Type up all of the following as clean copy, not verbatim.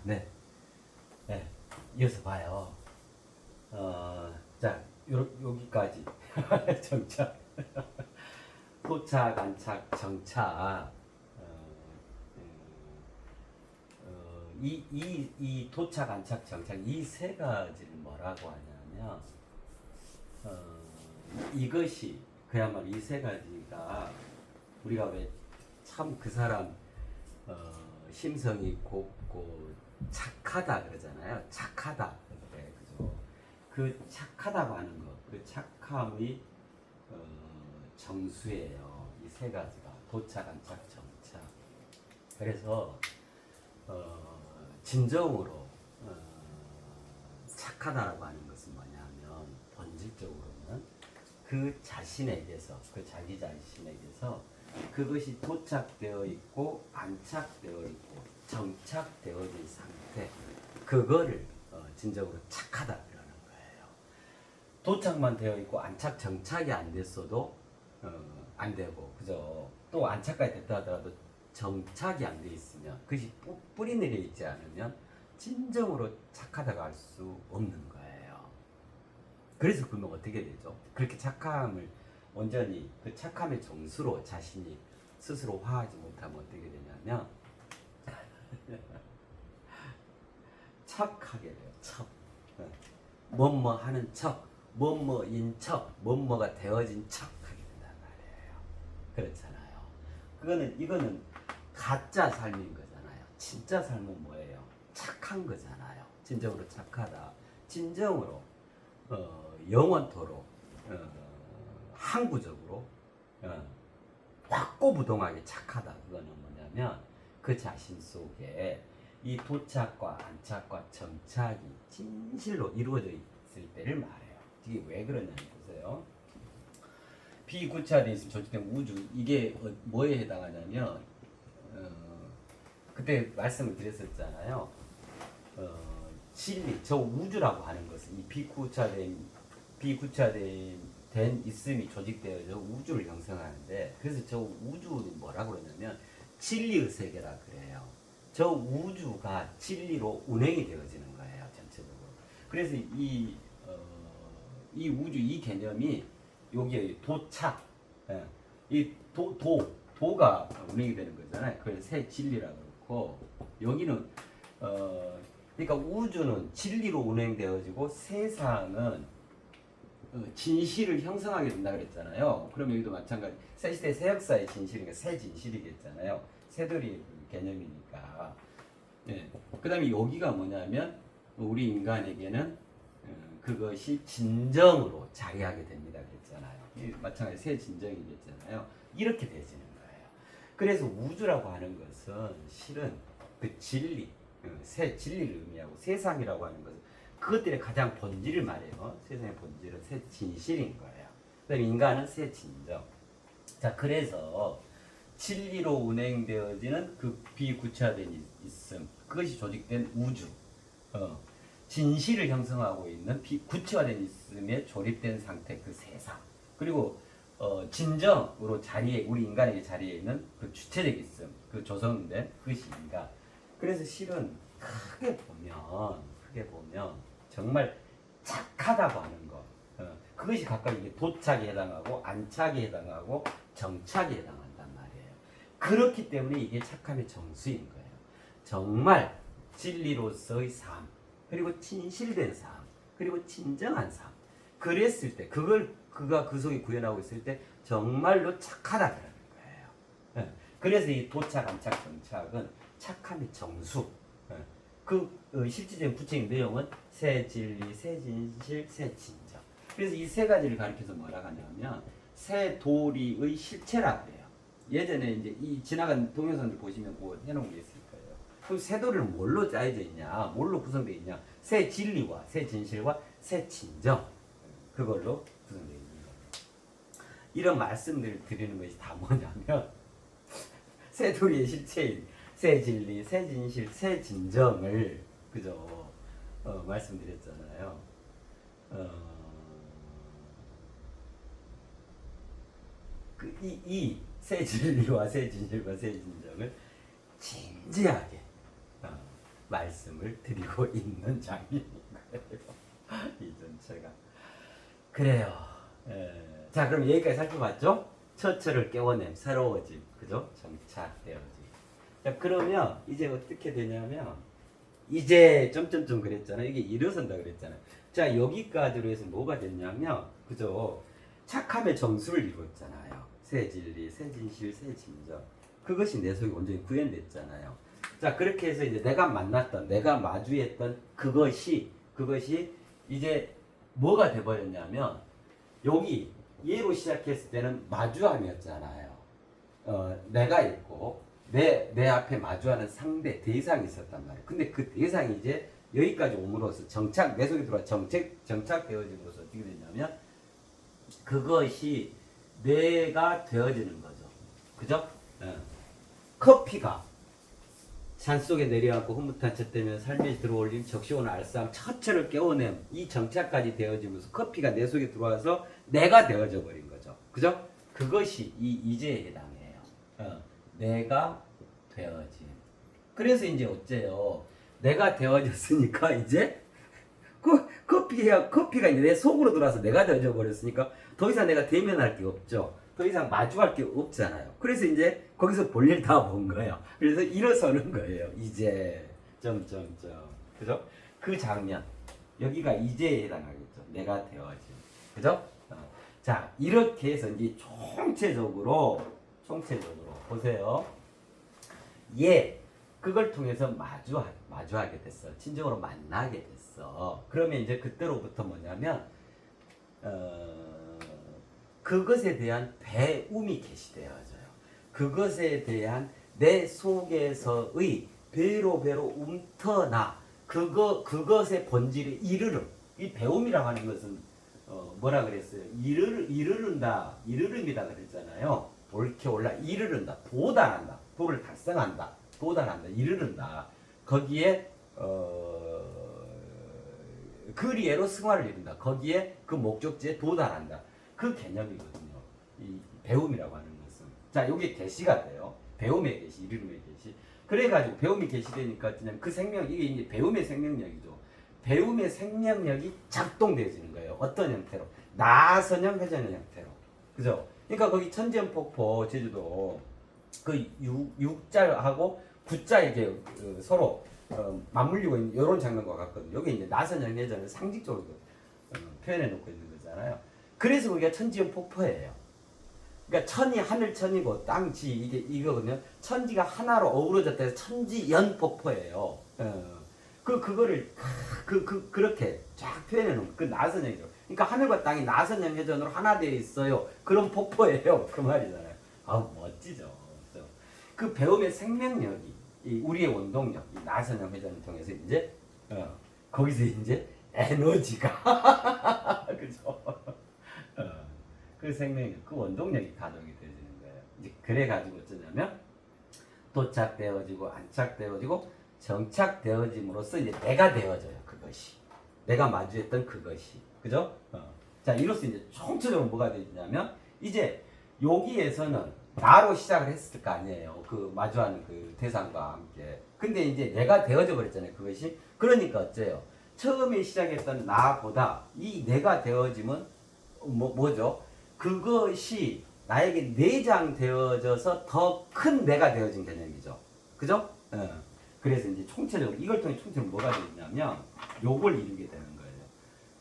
네. 네. 이어서 봐요. 자, 여기까지. 정착. 도착, 안착, 정착. 이 도착, 안착, 정착, 이 세 가지를 뭐라고 하냐면, 이것이, 그야말로 이 세 가지가 우리가 왜 참 그 사람, 심성이 곱고 착하다 그러잖아요. 착하다. 그때, 그죠? 그 착하다고 하는 것, 그 착함의 정수예요. 이 세 가지가 도착, 안착, 정착. 그래서 진정으로 착하다라고 하는 것은 뭐냐면 본질적으로는 그 자신에게서, 그 자기 자신에게서 그것이 도착되어 있고 안착되어 있고 정착되어진 상태, 그거를 진정으로 착하다라는 거예요. 도착만 되어 있고 안착 정착이 안 됐어도 안 되고, 그죠? 또 안착까지 됐다 하더라도 정착이 안 돼 있으면, 그것이 뿌리 내려 있지 않으면 진정으로 착하다고 할 수 없는 거예요. 그래서 그러면 어떻게 되죠? 그렇게 착함을 온전히 그 착함의 정수로 자신이 스스로 화하지 못하면 어떻게 되냐면 척하게 돼요. 척. 뭐뭐 하는 척, 뭐뭐인 척, 뭐뭐가 되어진 척 하게 된단 말이에요. 그렇잖아요. 이거는 가짜 삶인 거잖아요. 진짜 삶은 뭐예요? 착한 거잖아요. 진정으로 착하다. 진정으로 영원토록 항구적으로 확고부동하게 착하다. 그거는 뭐냐면 그 자신 속에 이 도착과 안착과 정착이 진실로 이루어져 있을 때를 말해요. 이게 왜 그러냐면 보세요. 비구체화되어 있으면 조직된 우주, 이게 뭐에 해당하냐면 그때 말씀을 드렸었잖아요. 진리, 저 우주라고 하는 것은 이 비구체화된 있음이 조직되어져 우주를 형성하는데, 그래서 저 우주는 뭐라고 그러냐면 진리의 세계라 그래요. 저 우주가 진리로 운행이 되어지는 거예요, 전체적으로. 그래서 이 우주, 이 개념이 여기에 도착, 이 도가 운행이 되는 거잖아요. 그걸 새 진리라고 그렇고, 여기는 그러니까 우주는 진리로 운행되어지고 세상은 진실을 형성하게 된다 그랬잖아요. 그럼 여기도 마찬가지. 새 시대 새 역사의 진실이니까 새 진실이겠잖아요. 새들이 개념이니까. 예. 그다음에 여기가 뭐냐면 우리 인간에게는 그것이 진정으로 자리하게 됩니다 그랬잖아요. 마찬가지 새 진정이겠잖아요. 이렇게 되지는 거예요. 그래서 우주라고 하는 것은 실은 그 진리, 새 진리를 의미하고, 세상이라고 하는 것은 그것들의 가장 본질을 말해요. 세상의 본질은 새 진실인 거예요. 그다음에 인간은 새 진정. 자, 그래서 진리로 운행되어지는 그 비구체화된 있음, 그것이 조직된 우주, 진실을 형성하고 있는 비구체화된 있음에 조립된 상태, 그 세상, 그리고 진정으로 우리 인간에게 자리에 있는 그 주체적 있음, 그 조성된 그것이 인간. 그래서 실은 크게 보면 정말 착하다고 하는 것, 그것이 각각 이게 도착에 해당하고 안착에 해당하고 정착에 해당한단 말이에요. 그렇기 때문에 이게 착함의 정수인 거예요. 정말 진리로서의 삶, 그리고 진실된 삶, 그리고 진정한 삶. 그랬을 때, 그가 그 속에 구현하고 있을 때 정말로 착하다라는 거예요. 그래서 이 도착, 안착, 정착은 착함의 정수. 실질적인 부처의 내용은 새 진리, 새 진실, 새 진정. 그래서 이 세 가지를 가리켜서 뭐라 하냐면 새 도리의 실체라 그래요. 예전에 이제 이 지나간 동영상들 보시면 뭐 해놓은 게 있을 거예요. 그럼 새 도리는 뭘로 짜여져 있냐? 뭘로 구성되어 있냐? 새 진리와 새 진실과 새 진정. 그걸로 구성되어 있는 거예요. 이런 말씀들을 드리는 것이 다 뭐냐면 새 도리의 실체인 새 진리, 새 진실, 새 진정을 그죠? 말씀드렸잖아요. 이 새 진리와 새 진실과 새 진정을 진지하게 말씀을 드리고 있는 장면인 거예요. 이 전체가. 그래요. 자, 그럼 여기까지 살펴봤죠? 처처를 깨워냄, 새로워짐, 그죠? 정착되어짐. 자, 그러면 이제 어떻게 되냐면, 이제 점점점 그랬잖아요. 이게 일어선다 그랬잖아요. 자, 여기까지로 해서 뭐가 됐냐면, 그죠? 착함의 정수를 이루었잖아요. 새 진리, 새 진실, 새 진정. 그것이 내 속에 온전히 구현됐잖아요. 자, 그렇게 해서 이제 내가 만났던, 내가 마주했던 그것이 이제 뭐가 돼버렸냐면, 여기 예로 시작했을 때는 마주함이었잖아요. 내가 있고 내 앞에 마주하는 상대 대상이 있었단 말이에요. 근데 그 대상이 이제 여기까지 옴으로써 내 속에 들어와 정착되어짐으로써 어떻게 되냐면 그것이 내가 되어지는 거죠. 그죠? 커피가 산속에 내려앉고 흐뭇한 첫 때면 삶에 들어올림 적시오는 알싸움 처처를 깨워냄 이 정착까지 되어지면서 커피가 내 속에 들어와서 내가 되어져 버린 거죠. 그죠? 그것이 이 이제에 해당해요. 내가 되어짐. 그래서 이제 어째요? 내가 되어졌으니까 이제 커피가 이제 내 속으로 들어와서 내가 되어져 버렸으니까 더 이상 내가 대면할 게 없죠. 더 이상 마주할 게 없잖아요. 그래서 이제 거기서 볼일 다 본 거예요. 그래서 일어서는 거예요. 이제 점점점 그죠? 그 장면 여기가 이제에 해당하겠죠. 내가 되어짐. 그죠? 자 이렇게 해서 이제 총체적으로 보세요. 그걸 통해서 마주하게 됐어. 친정으로 만나게 됐어. 그러면 이제 그때로부터 뭐냐면 그것에 대한 배움이 개시되어져요. 그것에 대한 내 속에서의 배로 움터나 그것의 본질에 이르름. 이 배움이라고 하는 것은 뭐라 그랬어요? 이르름이다 그랬잖아요. 옳게 올라 이르른다. 도달한다. 도를 달성한다. 이르른다. 거기에 그리에로 승화를 이룬다. 거기에 그 목적지에 도달한다. 그 개념이거든요. 이 배움이라고 하는 것은. 자, 여기 계시가 돼요. 배움의 계시, 이름의 계시. 그래가지고 배움이 계시되니까 그냥 그 생명, 이게 이제 배움의 생명력이죠. 배움의 생명력이 작동되어지는 거예요. 어떤 형태로? 나선형, 회전형 형태로. 그죠? 그러니까 거기 천지연 폭포, 제주도, 그 육자하고 구자 이게 서로 맞물리고 있는 이런 장면과 같거든요. 여기 이제 나선형 회전을 상징적으로 표현해 놓고 있는 거잖아요. 그래서 거기가 천지연 폭포예요. 그러니까 천이 하늘천이고 땅지 이거거든요. 천지가 하나로 어우러졌다 해서 천지연 폭포예요. 그거를 그렇게 쫙 표현해 놓은 그 나선형이죠. 그러니까 하늘과 땅이 나선형 회전으로 하나 되어 있어요. 그런 폭포예요. 그 말이잖아요. 멋지죠. 그 배움의 생명력이 우리의 원동력, 이 나선형 회전을 통해서 이제 거기서 이제 에너지가 그죠? 그 생명력, 그 원동력이 가동이 되어지는 거예요. 이제 그래가지고 어쩌냐면 도착되어지고 안착되어지고 정착되어짐으로써 이제 내가 되어져요. 그것이 내가 마주했던 그것이 그죠? 자 이로써 이제 총체적으로 뭐가 되냐면 이제 여기에서는 나로 시작을 했을 거 아니에요. 그 마주하는 그 대상과 함께. 근데 이제 내가 되어져 버렸잖아요. 그것이. 그러니까 어째요? 처음에 시작했던 나보다 이 내가 되어짐은 뭐죠? 그것이 나에게 내장되어져서 더 큰 내가 되어진 개념이죠. 그죠? 그래서 이제 총체적으로 이걸 통해 총체적으로 뭐가 되냐면 요걸 이루게 되는 거예요.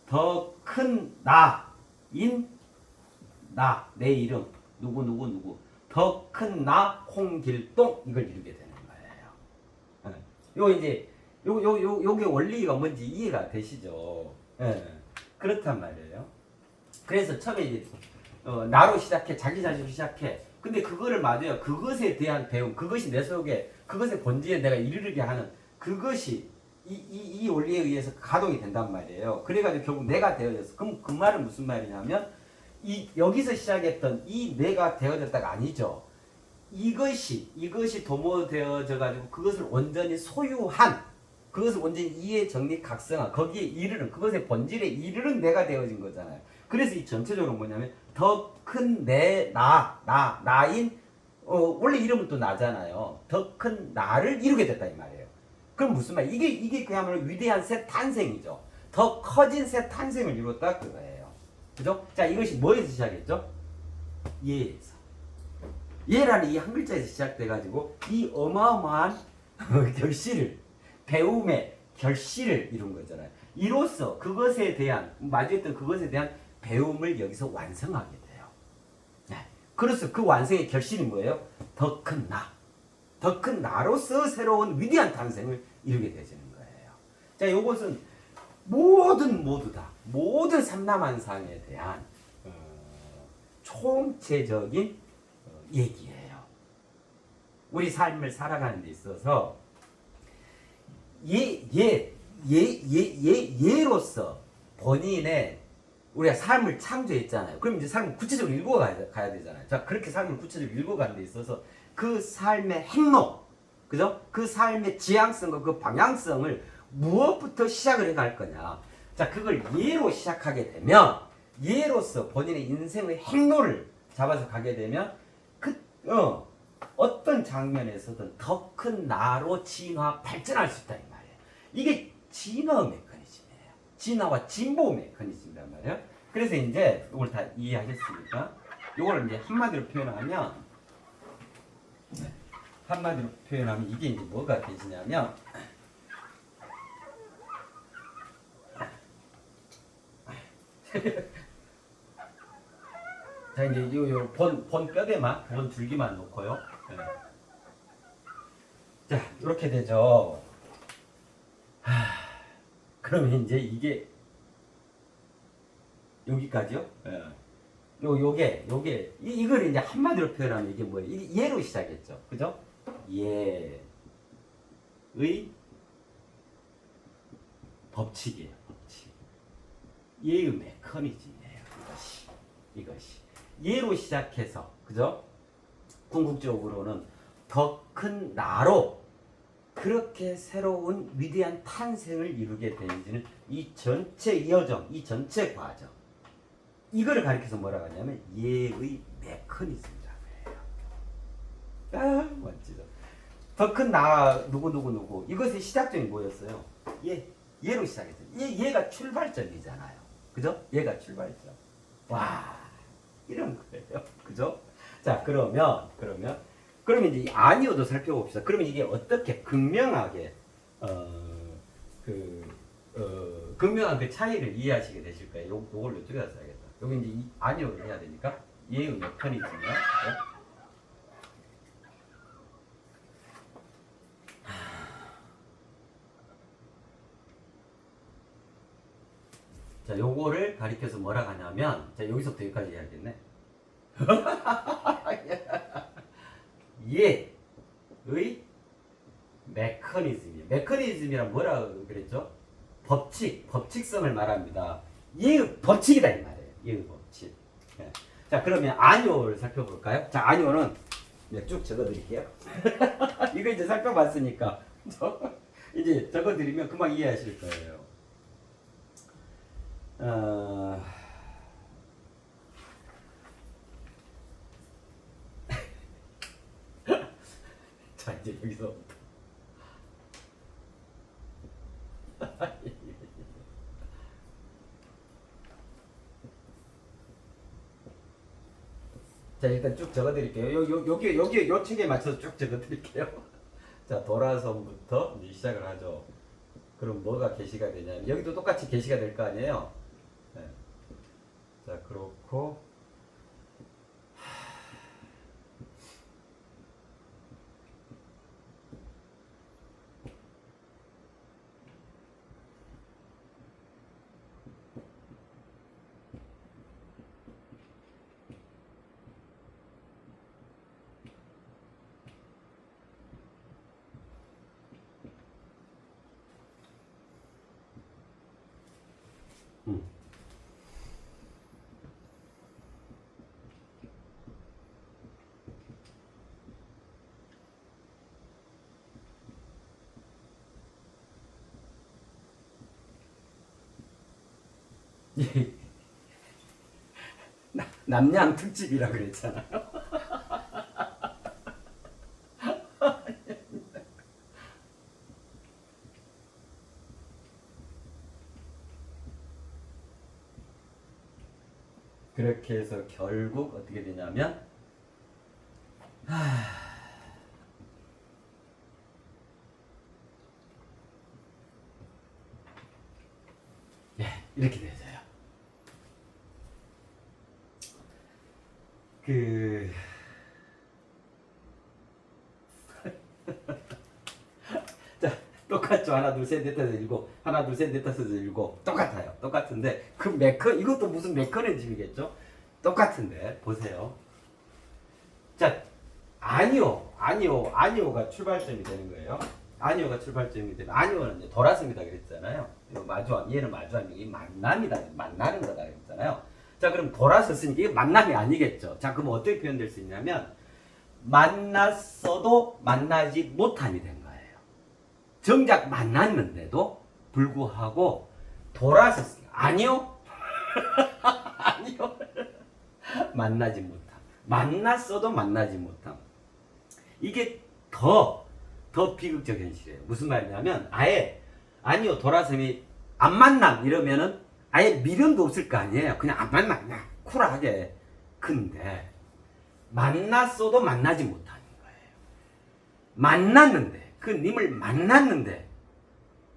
더 큰 나인 나, 내 이름 누구 더 큰 나 홍길동 이걸 이루게 되는 거예요. 요 이제 요게 원리가 뭔지 이해가 되시죠? 그렇단 말이에요. 그래서 처음에 이제 나로 시작해 자기 자신으로 시작해. 근데 그거를 맞아요. 그것에 대한 배움, 그것이 내 속에 그것의 본질에 내가 이르게 하는 그것이 이 원리에 의해서 가동이 된단 말이에요. 그래가지고 결국 내가 되어졌어. 그럼 그 말은 무슨 말이냐면 여기서 시작했던 이 내가 되어졌다가 아니죠. 이것이 도모되어져 가지고 그것을 온전히 소유한 그것을 온전히 이해 정리 각성한 거기에 이르는 그것의 본질에 이르는 내가 되어진 거잖아요. 그래서 이 전체적으로 뭐냐면 더 큰 나인 원래 이름은 또 나잖아요. 더 큰 나를 이루게 됐다 이 말이에요. 그럼 무슨 말? 이게 그야말로 위대한 새 탄생이죠. 더 커진 새 탄생을 이뤘다 그거예요. 그죠? 자, 이것이 뭐에서 시작했죠? 예에서. 예라는 이 한 글자에서 시작돼가지고 이 어마어마한 결실을, 배움의 결실을 이룬 거잖아요. 이로써 그것에 대한, 마주했던 그것에 대한 배움을 여기서 완성하게 돼요. 네. 그래서 그 완성의 결실이 뭐예요? 더 큰 나. 더 큰 나로서 새로운 위대한 탄생을 이루게 되시는 거예요. 자, 요것은 모두 다, 모든 삼라만상에 대한 총체적인 얘기예요. 우리 삶을 살아가는 데 있어서 예로서 본인의 우리가 삶을 창조했잖아요. 그럼 이제 삶을 구체적으로 읽어가야 되잖아요. 자, 그렇게 삶을 구체적으로 읽어가는 데 있어서 그 삶의 행로, 그죠? 그 삶의 지향성과 그 방향성을 무엇부터 시작을 해갈 거냐. 자, 그걸 예로 시작하게 되면 예로서 본인의 인생의 행로를 잡아서 가게 되면 어떤 장면에서든 더 큰 나로 진화 발전할 수 있다 이 말이에요. 이게 진화 메커니즘이에요. 진화와 진보 메커니즘이란 말이에요. 그래서 이제 이걸 다 이해하셨습니까? 이걸 이제 한마디로 표현하면 이게 이제 뭐가 되시냐면 자, 이제 본 뼈대만, 본 줄기만 놓고요. 네. 자, 이렇게 되죠. 그러면 이제 이게 여기까지요. 네. 이걸 이제 한마디로 표현하면 이게 뭐예요? 이게 예로 시작했죠. 그죠? 예의 법칙이에요. 법칙. 예의 메커니즘이에요. 이것이. 예로 시작해서, 그죠? 궁극적으로는 더 큰 나로 그렇게 새로운 위대한 탄생을 이루게 되는지는 이 전체 여정, 이 전체 과정. 이거를 가리켜서 뭐라고 하냐면 예의 메커니즘이라고 해요. 아, 멋지죠. 더 큰 나, 누구. 이것의 시작점이 뭐였어요? 예로 시작했어요. 얘가 출발점이잖아요. 그죠? 얘가 출발점. 와, 이런 거예요. 그죠? 자, 그러면 이제 아니오도 살펴봅시다. 그러면 이게 어떻게 극명하게 극명한 그 차이를 이해하시게 되실 거예요. 요걸 이쪽에 다 써야겠다. 여기 이제 아니오를 해야 되니까 예의 메커니즘이야. 그죠? 자, 요거를 가리켜서 뭐라 하냐면, 자, 여기서부터 여기까지 해야겠네. 예의 메커니즘이에요. 메커니즘이란 뭐라 그랬죠? 법칙성을 말합니다. 예의 법칙이다 이 말이에요. 예의 법칙. 네. 자, 그러면 아니오를 살펴볼까요? 자, 아니오는 쭉 적어드릴게요. 이거 이제 살펴봤으니까 이제 적어드리면 금방 이해하실 거예요. 자, 이제 여기서부터 자, 일단 쭉 적어드릴게요. 요 책에 맞춰서 쭉 적어드릴게요. 자, 도라섬부터 이제 시작을 하죠. 그럼 뭐가 게시가 되냐면 여기도 똑같이 게시가 될 거 아니에요. 네. 자, 그렇고 음. 남양 특집이라 그랬잖아요. 그렇게 해서 결국 어떻게 되냐면 이렇게 되죠. 자, 똑같죠. 하나, 둘, 셋, 넷, 다섯, 일곱. 하나, 둘, 셋, 넷, 다섯, 일곱. 똑같아요. 똑같은데 그 이것도 무슨 메커니즘이겠죠? 똑같은데 보세요. 자, 아니오가 출발점이 되는 거예요. 아니오가 출발점이 되면 아니오는 이제 돌았습니다 그랬잖아요. 얘는 마주하면 이게 만남이다. 만나는 거다 그랬잖아요. 자, 그럼 돌아섰으니까 이게 만남이 아니겠죠. 자, 그럼 어떻게 표현될 수 있냐면 만났어도 만나지 못함이 된 거예요. 정작 만났는데도 불구하고 돌아섰어요. 아니요? 아니요. 만나지 못함. 만났어도 만나지 못함. 이게 더 비극적 현실이에요. 무슨 말이냐면 아니요 돌아서미 안 만남 이러면은 아예 미련도 없을 거 아니에요. 그냥 안 만나 그냥 쿨하게. 근데 만났어도 만나지 못하는 거예요. 만났는데 그 님을 만났는데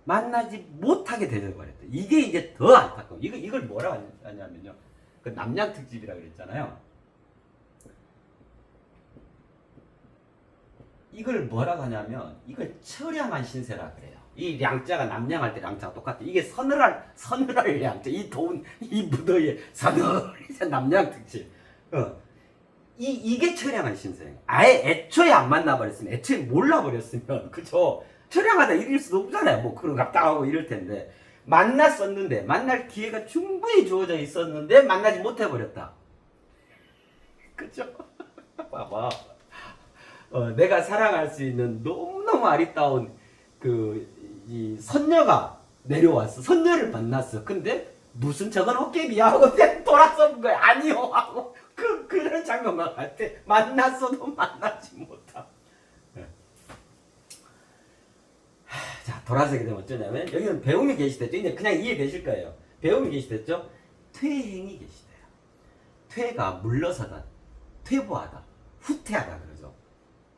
만나지 못하게 되어버렸다. 이게 이제 더 안타까워. 이걸 뭐라 하냐면요. 그 남양 특집이라 그랬잖아요. 이걸 뭐라고 하냐면 이걸 처량한 신세라 그래요. 이 량자가 남양할 때 량자가 똑같아. 이게 서늘할 량자. 이 더운 이 무더위에 서늘한 남양 특집. 이게 처량한 신세. 아예 애초에 안 만나버렸으면, 애초에 몰라버렸으면, 그죠? 처량하다 이럴 수도 없잖아요. 뭐 그런 갑당하고 이럴 텐데 만났었는데 만날 기회가 충분히 주어져 있었는데 만나지 못해버렸다. 그죠? 봐봐. 내가 사랑할 수 있는 너무너무 아리따운 이 선녀가 내려왔어. 선녀를 만났어. 근데 무슨 저건 헛개비야 하고 돌아선 거야. 아니요 하고 그런 장면과 같아. 만났어도 만나지 못함. 자, 돌아서게 되면 어쩌냐면 여기는 배움이 계시댔죠. 이제 그냥 이해되실 거예요. 배움이 계시댔죠. 퇴행이 계시대요. 퇴가 물러서다, 퇴보하다, 후퇴하다 그러죠.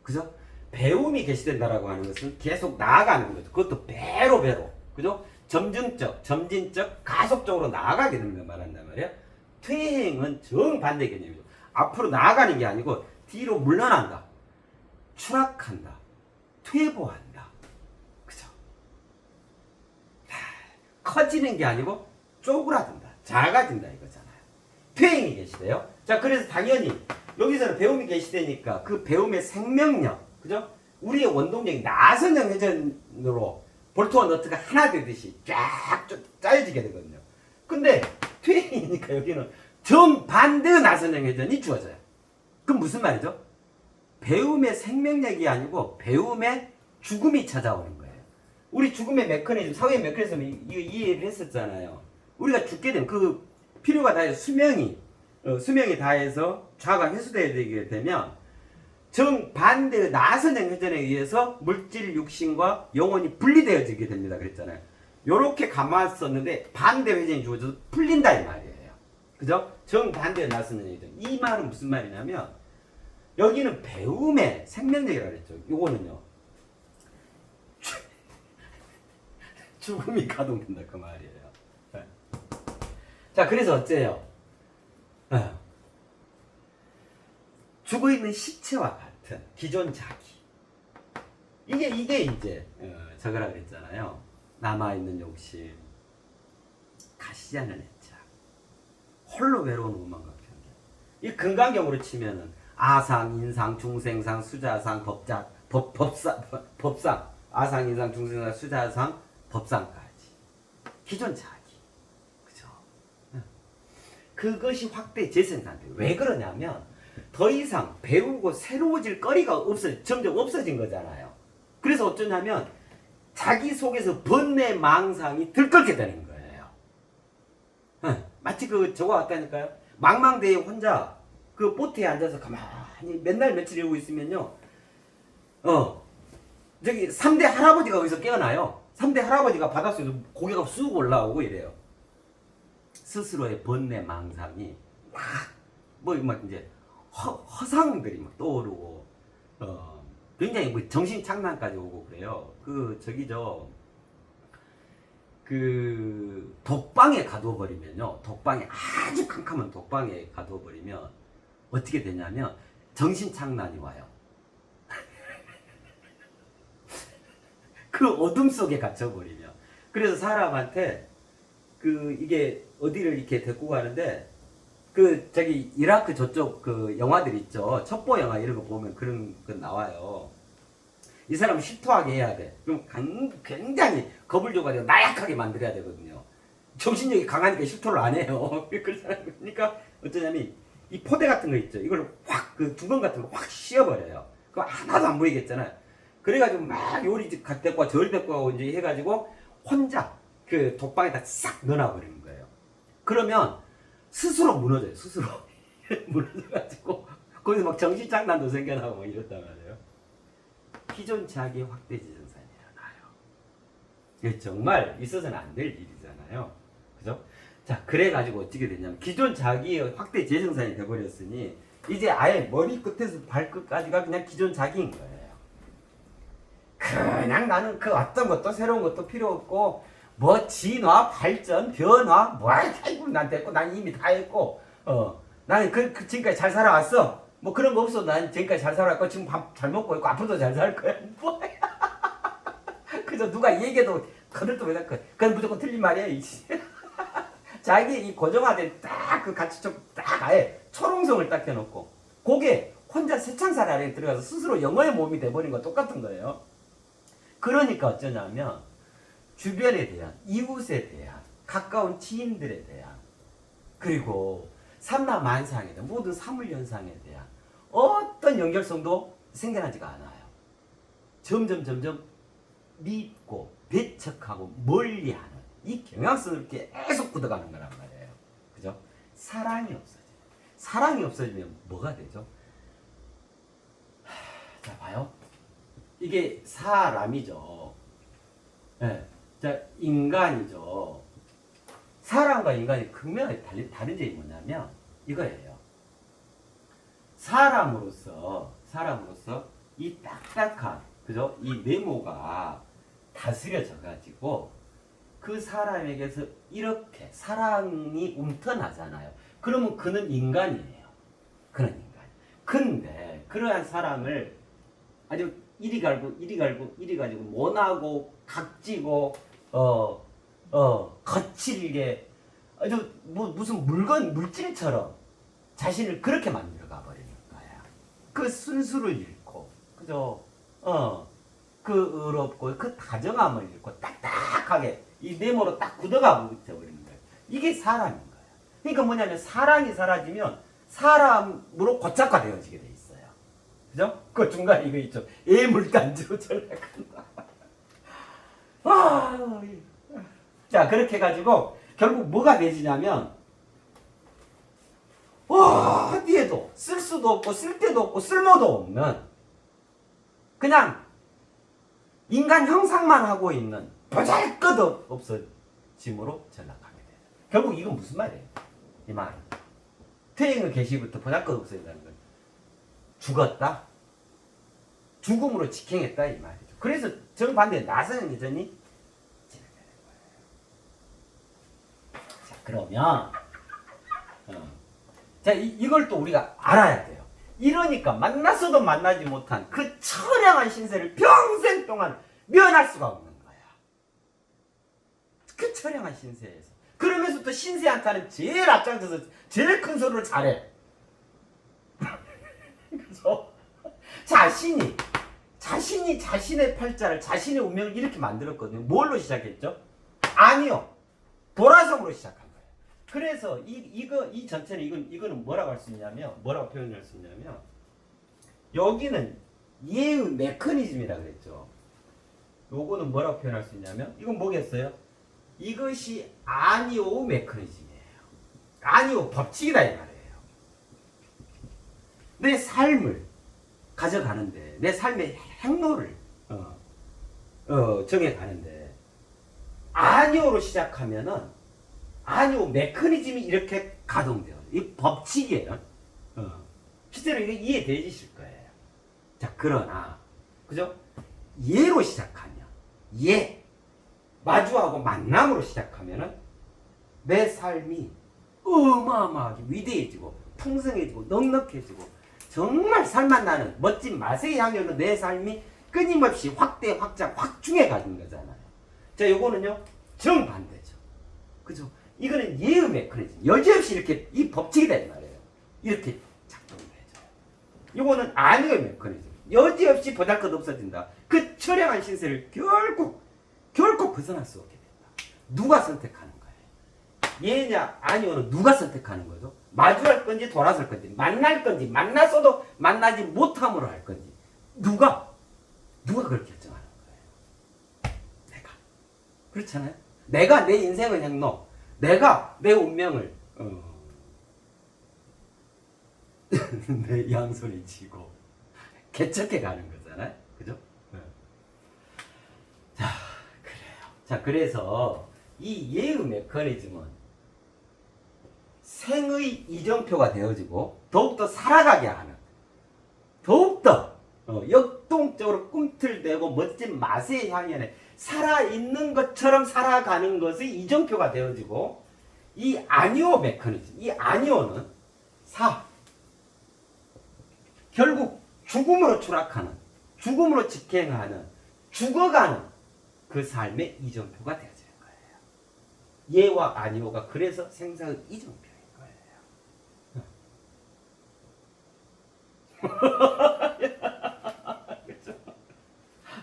그죠? 배움이 개시된다라고 하는 것은 계속 나아가는 거죠. 그것도 배로. 그죠? 점진적, 가속적으로 나아가게 되는 걸 말한단 말이에요. 퇴행은 정반대 개념이죠. 앞으로 나아가는 게 아니고 뒤로 물러난다. 추락한다. 퇴보한다. 그죠? 커지는 게 아니고 쪼그라든다. 작아진다 이거잖아요. 퇴행이 개시돼요. 자, 그래서 당연히 여기서는 배움이 개시되니까 그 배움의 생명력, 그죠? 우리의 원동력이 나선형 회전으로 볼트와 너트가 하나 되듯이 쫙 짜여지게 되거든요. 근데 퇴행이니까 여기는 정반대 나선형 회전이 주어져요. 그럼 무슨 말이죠? 배움의 생명력이 아니고 배움의 죽음이 찾아오는 거예요. 우리 죽음의 메커니즘, 사회의 메커니즘 이거 이해를 했었잖아요. 우리가 죽게 되면 그 필요가 다해서 수명이 다해서 좌가 회수되게 되면 정반대의 나선형 회전에 의해서 물질, 육신과 영혼이 분리되어지게 됩니다. 그랬잖아요. 요렇게 감았었는데 반대 회전이 주어져서 풀린다 이 말이에요. 그죠? 정반대의 나선형 회전. 이 말은 무슨 말이냐면 여기는 배움의 생명력이라고 그랬죠. 요거는요. 죽음이 가동된다 그 말이에요. 자, 그래서 어째요? 죽어있는 시체와 같은 기존 자기. 이게 이제 저거라 그랬잖아요. 남아있는 욕심, 가시지 않는 애착, 홀로 외로운 오만과 편견. 이 근간경으로 치면은 아상, 인상, 중생상, 수자상, 법상, 아상, 인상, 중생상, 수자상, 법상까지. 기존 자기. 그죠? 그것이 확대 재생산돼. 왜 그러냐면 더 이상 배우고 새로워질 거리가 점점 없어진 거잖아요. 그래서 어쩌냐면 자기 속에서 번뇌 망상이 들끓게 되는 거예요. 마치 저거 같다니까요. 망망대해 혼자 그 보트에 앉아서 가만히 맨날 며칠 이러고 있으면요. 저기 3대 할아버지가 거기서 깨어나요. 3대 할아버지가 바닷속에서 고개가 쑥 올라오고 이래요. 스스로의 번뇌 망상이 막 이제 허상들이 막 떠오르고 굉장히 뭐 정신 착란까지 오고 그래요. 그 독방에 가둬버리면요, 독방에 아주 캄캄한 독방에 가둬버리면 어떻게 되냐면 정신 착란이 와요. 그 어둠 속에 갇혀버리면. 그래서 사람한테 이게 어디를 이렇게 데리고 가는데 이라크 저쪽 그 영화들 있죠. 첩보 영화 이런 거 보면 그런 거 나와요. 이 사람을 실토하게 해야 돼. 그럼 굉장히 겁을 줘가지고 나약하게 만들어야 되거든요. 정신력이 강하니까 실토를 안 해요. 그러니까 어쩌냐면 이 포대 같은 거 있죠. 이걸 확 그 두건 같은 거 확 씌워버려요. 그거 하나도 안 보이겠잖아요. 그래가지고 막 요리집 데리고 절 데리고 가고 이제 해가지고 혼자 그 독방에다 싹 넣어놔버리는 거예요. 그러면 스스로 무너져요. 스스로 무너져가지고 거기서 막 정신장난도 생겨나고 막 이랬단 말이에요. 기존 자기 확대 재생산이 일어나요. 이게 정말 있어서는 안 될 일이잖아요. 그죠? 자, 그래가지고 어떻게 됐냐면 기존 자기 확대 재생산이 돼버렸으니 이제 아예 머리 끝에서 발끝까지가 그냥 기존 자기인 거예요. 그냥 나는 그 어떤 것도 새로운 것도 필요 없고 뭐 진화, 발전, 변화 뭐 아이고 난 됐고 난 이미 다 했고 나는 지금까지 잘 살아왔어. 뭐 그런 거 없어. 난 지금까지 잘 살아왔고 지금 밥 잘 먹고 있고 앞으로도 잘 살 거야. 뭐야? 그저 누가 얘기해도 거들떠 왜 그 그건 무조건 틀린 말이야. 자기 이 고정화된 딱 그 가치적 딱 아예 초롱성을 딱 해놓고 그게 혼자 새창살 안에 들어가서 스스로 영어의 몸이 돼버린 거 똑같은 거예요. 그러니까 어쩌냐면 주변에 대한, 이웃에 대한, 가까운 지인들에 대한, 그리고 삼라만상에 대한, 모든 사물현상에 대한 어떤 연결성도 생겨나지가 않아요. 점점 믿고 배척하고 멀리하는 이 경향성을 계속 굳어가는 거란 말이에요. 그죠? 사랑이 없어져요. 사랑이 없어지면 뭐가 되죠? 자, 봐요. 이게 사람이죠. 네. 자, 인간이죠. 사람과 인간이 극명하게 다른 점이 뭐냐면 이거예요. 사람으로서 이 딱딱한, 그죠? 이 네모가 다스려져 가지고 그 사람에게서 이렇게 사랑이 움터나잖아요. 그러면 그는 인간이에요. 그는 인간. 근데 그러한 사람을 아주 이리 갈고 모나고 각지고 거칠게 아주 무슨 물질처럼 자신을 그렇게 만들어가 버리는 거야. 그 순수를 잃고, 그죠? 그 의롭고 그 다정함을 잃고 딱딱하게 이 네모로 딱 굳어가 버리는 거야. 이게 사람인 거야. 그러니까 뭐냐면 사랑이 사라지면 사람으로 고착화되어지게 돼 있어요. 그죠? 그 중간에 이거 있죠. 애물단지로 전락한다. 자, 그렇게 해가지고 결국 뭐가 되지냐면 어디에도 쓸 수도 없고 쓸 데도 없고 쓸모도 없는 그냥 인간 형상만 하고 있는 보잘것없어짐으로 전락하게 돼요. 결국 이건 무슨 말이에요? 이 말은 퇴행의 개시부터 보잘것없어진다는 건 죽었다, 죽음으로 직행했다 이 말이죠. 그래서 정반대 나서는 여전히 진행되는 거예요. 자, 그러면 자, 이걸 또 우리가 알아야 돼요. 이러니까 만나서도 만나지 못한 그 처량한 신세를 평생 동안 면할 수가 없는 거야. 그 처량한 신세에서. 그러면서 또 신세한테는 제일 앞장서서 제일 큰 소리를 잘해. 그래서 자신이 자신의 팔자를, 자신의 운명을 이렇게 만들었거든요. 뭘로 시작했죠? 아니요. 도라성으로 시작한 거예요. 그래서 이 전체는 이거는 뭐라고 할 수 있냐면, 뭐라고 표현할 수 있냐면, 여기는 예의 메커니즘이라 그랬죠. 요거는 뭐라고 표현할 수 있냐면, 이건 뭐겠어요? 이것이 아니오 메커니즘이에요. 아니오 법칙이다 이 말이에요. 내 삶을 가져가는데, 내 삶의 행로를 정해가는데, 아니오로 시작하면은 아니오 메커니즘이 이렇게 가동돼요. 이 법칙이에요. 실제로 이게 이해되실 거예요. 자, 그러나, 그죠? 예로 시작하면, 예. 마주하고 만남으로 시작하면은 내 삶이 어마어마하게 위대해지고, 풍성해지고, 넉넉해지고, 정말 살맛 나는 멋진 맛의 향연으로 내 삶이 끊임없이 확대, 확장, 확충해 가는 거잖아요. 자, 요거는요, 정반대죠. 그죠? 이거는 예의 메커니즘. 여지없이 이렇게 이 법칙이 된 말이에요. 이렇게 작동되죠. 요거는 아니의 메커니즘. 여지없이 보잘것 없어진다. 그 처량한 신세를 결국 벗어날 수 없게 된다. 누가 선택하는 거예요? 예냐 아니오는 누가 선택하는 거죠? 마주할 건지 돌아설 건지 만날 건지 만났어도 만나지 못함으로 할 건지 누가 그걸 결정하는 거예요? 내가. 그렇잖아요? 내가 내 인생의 행로, 내가 내 운명을 내 양손에 쥐고 개척해 가는 거잖아요. 그죠? 자, 그래요. 자, 그래서 이 예의 메커니즘은 생의 이정표가 되어지고 더욱더 살아가게 하는, 더욱더 역동적으로 꿈틀대고 멋진 맛의 향연에 살아있는 것처럼 살아가는 것의 이정표가 되어지고, 이 아니오 메커니즘, 이 아니오는 결국 죽음으로 추락하는, 죽음으로 직행하는, 죽어가는 그 삶의 이정표가 되어지는 거예요. 예와 아니오가 그래서 생사의 이정표인 거예요. 그렇죠?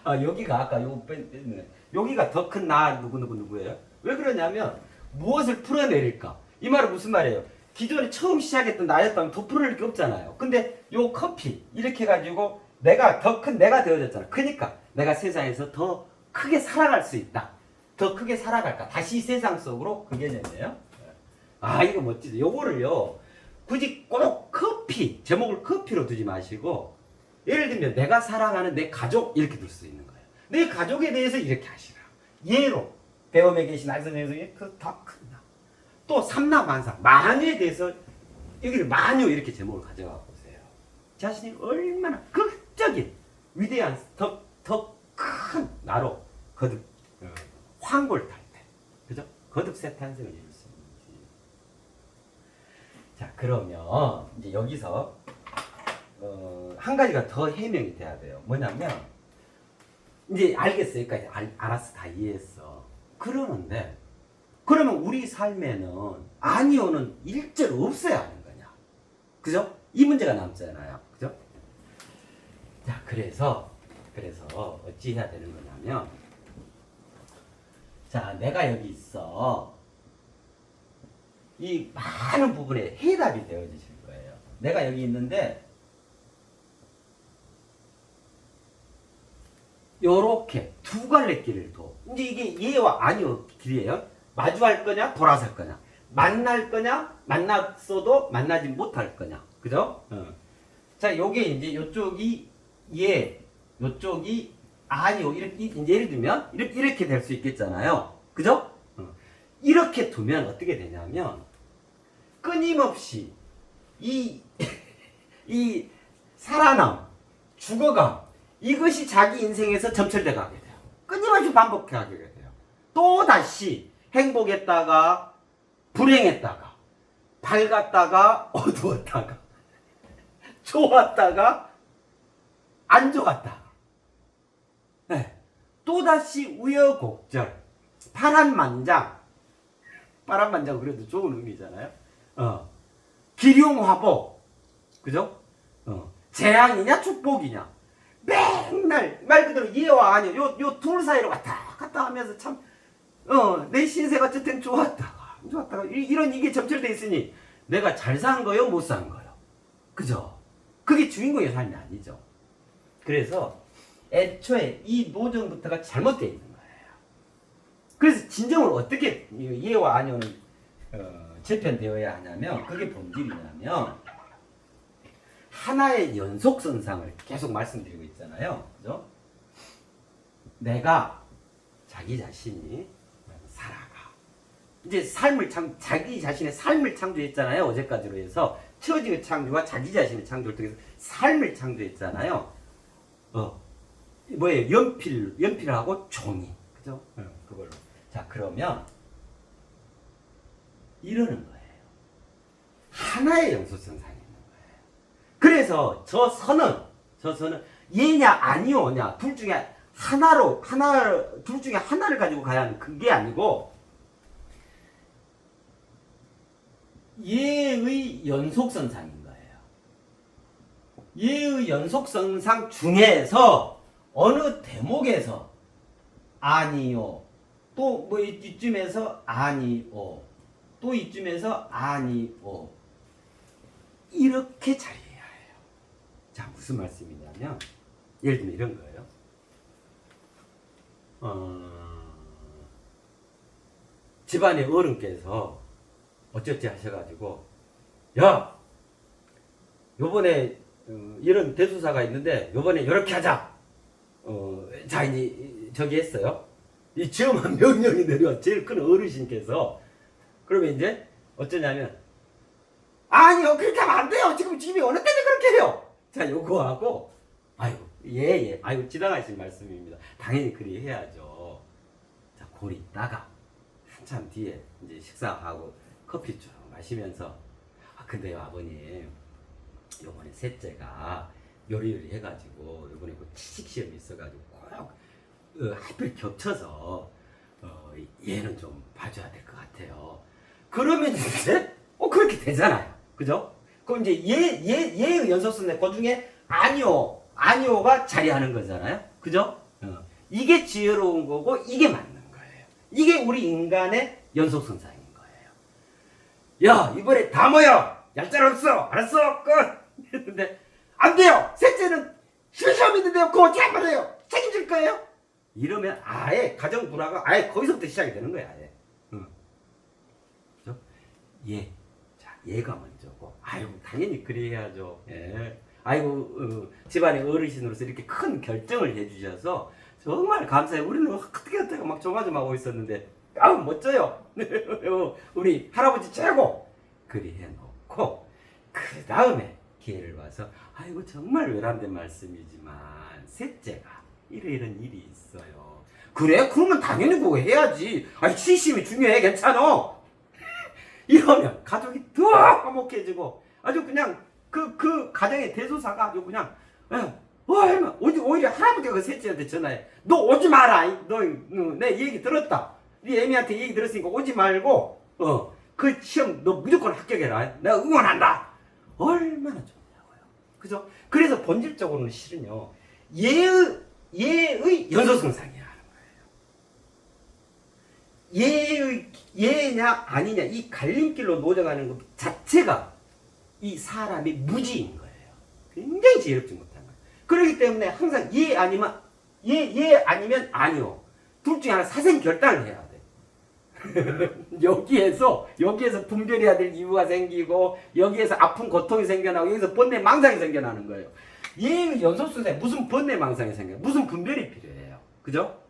여기가 아까 요거 뺐네. 여기가 더 큰 나 누구예요? 왜 그러냐면 무엇을 풀어내릴까? 이 말은 무슨 말이에요? 기존에 처음 시작했던 나였다면 더 풀어낼 게 없잖아요. 근데 요 커피 이렇게 해가지고 내가 더 큰 내가 되어졌잖아. 그러니까 내가 세상에서 더 크게 살아갈 수 있다. 더 크게 살아갈까? 다시 세상 속으로 그 개념이에요. 이거 멋지죠. 요거를요 굳이 꼭 커피 제목을 커피로 두지 마시고, 예를 들면 내가 사랑하는 내 가족 이렇게 둘 수 있는 거예요. 내 가족에 대해서 이렇게 하시라. 예로 배움에 계신 알선생님이 그더 큰다. 또 삼라만상 만유에 대해서 여기를 만유 이렇게 제목을 가져가 보세요. 자신이 얼마나 극적인 위대한 더 큰 나로 거듭 황골 탈 때, 그죠? 거듭 새 탄생을 이룰 수 있는지. 자, 그러면 이제 여기서 한 가지가 더 해명이 돼야 돼요. 뭐냐면 이제 알겠어요. 여기까지 알았어, 다 이해했어. 그러는데 그러면 우리 삶에는 아니오는 일절 없어야 하는 거냐? 그죠? 이 문제가 남잖아요. 그죠? 자, 그래서 어찌 해야 되는 거냐면, 자, 내가 여기 있어. 이 많은 부분에 해답이 되어지실 거예요. 내가 여기 있는데 요렇게 두 갈래 길을 둬. 이제 이게 예와 아니오 길이에요. 마주할 거냐, 돌아설 거냐. 만날 거냐, 만났어도 만나지 못할 거냐. 그죠? 자, 요게 이제 요쪽이 예, 요쪽이 아니오. 이렇게, 이제 예를 들면, 이렇게 될 수 있겠잖아요. 그죠? 이렇게 두면 어떻게 되냐면, 끊임없이 이 살아남, 죽어감, 이것이 자기 인생에서 점철돼 가게 돼요. 끊임없이 반복해 가게 돼요. 또다시 행복했다가, 불행했다가, 밝았다가, 어두웠다가, 좋았다가, 안 좋았다가. 네. 또다시 우여곡절, 파란만장, 파란만장 그래도 좋은 의미잖아요. 기륭화복, 그죠? 재앙이냐 축복이냐, 맨날 말 그대로 예와 아니 요 둘 사이로 왔다 갔다 하면서 참 내 신세가 어쨌든 좋았다가 안 좋았다가 이런 이게 점철돼 있으니 내가 잘 산 거요 못 산 거요, 그죠? 그게 주인공의 삶이 아니죠. 그래서 애초에 이 노정부터가 잘못되어 있는 거예요. 그래서 진정을 어떻게 예와 아니오는 재편되어야 하냐면, 그게 본질이냐면 하나의 연속선상을 계속 말씀드리고 있잖아요. 그죠? 내가 자기 자신이 살아가. 이제 자기 자신의 삶을 창조했잖아요. 어제까지로 해서 처지의 창조와 자기 자신의 창조를 통해서 삶을 창조했잖아요. 뭐예요? 연필하고 종이. 그죠? 그걸로. 자, 그러면 이러는 거예요. 하나의 연속선상이 있는 거예요. 그래서 저 선은 예냐 아니오냐 둘 중에 둘 중에 하나를 가지고 가야 하는 그게 아니고 예의 연속선상인 거예요. 예의 연속선상 중에서 어느 대목에서 아니요, 또 뭐 이쯤에서 아니오, 또 이쯤에서 아니오, 이렇게 자리해야 해요. 자, 무슨 말씀이냐면 예를 들면 이런 거예요. 집안의 어른께서 어쩌지 하셔가지고, 야, 요번에 이런 대수사가 있는데 요번에 이렇게 하자. 자, 이제 저기 했어요. 이 지엄한 명령이 내려 제일 큰 어르신께서. 그러면 이제 어쩌냐면, 아니요, 그렇게 하면 안 돼요. 지금 집이 어느 때는 그렇게 해요. 자, 요거하고, 아이고, 예, 아이고, 지나가신 말씀입니다. 당연히 그리 해야죠. 자, 골 있다가 한참 뒤에 이제 식사하고 커피 쭉 마시면서, 근데요, 아버님, 요번에 셋째가 요리를 해가지고 요번에 그 취직시험이 있어가지고 꼭 하필 겹쳐서 얘는 좀 봐줘야 될 것 같아요. 그러면 이제 그렇게 되잖아요. 그죠? 그럼 이제 얘의 연속선에 그 중에 아니오가 자리하는 거잖아요. 그죠? 이게 지혜로운 거고 이게 맞는 거예요. 이게 우리 인간의 연속선상인 거예요. 야, 이번에 다 모여. 얄짤 없어. 알았어? 끝. 했는데 안 돼요. 셋째는 시험 있는데요. 그거 어떻게 한번 해요? 책임질 거예요? 이러면 아예 가정 불화가 아예 거기서부터 시작이 되는 거야. 아예. 그죠? 예. 자, 얘가 먼저고. 아이고, 당연히 그래야죠. 예. 아이고, 집안의 어르신으로서 이렇게 큰 결정을 해주셔서 정말 감사해요. 우리는 어떻게 막 조마조마하고 있었는데, 아우, 멋져요. 우리 할아버지 최고! 그리 해놓고, 그 다음에 기회를 봐서, 아이고, 정말 외람된 말씀이지만, 셋째가 이런 일이 있어요. 그래? 그러면 당연히 그거 해야지. 아니, 취심이 중요해. 괜찮아. 이러면 가족이 더 화목해지고, 아주 그냥 그 가정의 대소사가 아주 그냥, 오히려 할아버지가 그 셋째한테 전화해. 너 오지 마라. 너 내 얘기 들었다. 네 애미한테 얘기 들었으니까 오지 말고, 그 시험 너 무조건 합격해라. 내가 응원한다. 얼마나 좋냐고요. 그죠? 그래서 본질적으로는 실은요, 예의 연속선상이야 하는 거예요. 예냐 아니냐 이 갈림길로 노정하는 것 자체가 이 사람의 무지인 거예요. 굉장히 지혜롭지 못한 거예요. 그렇기 때문에 항상 예 아니면 아니요. 둘 중에 하나 사생 결단을 해야 돼. 여기에서 분별해야 될 이유가 생기고, 여기에서 아픈 고통이 생겨나고, 여기서 번뇌 망상이 생겨나는 거예요. 이 연속순서에 무슨 번뇌 망상이 생겨요? 무슨 분별이 필요해요? 그죠?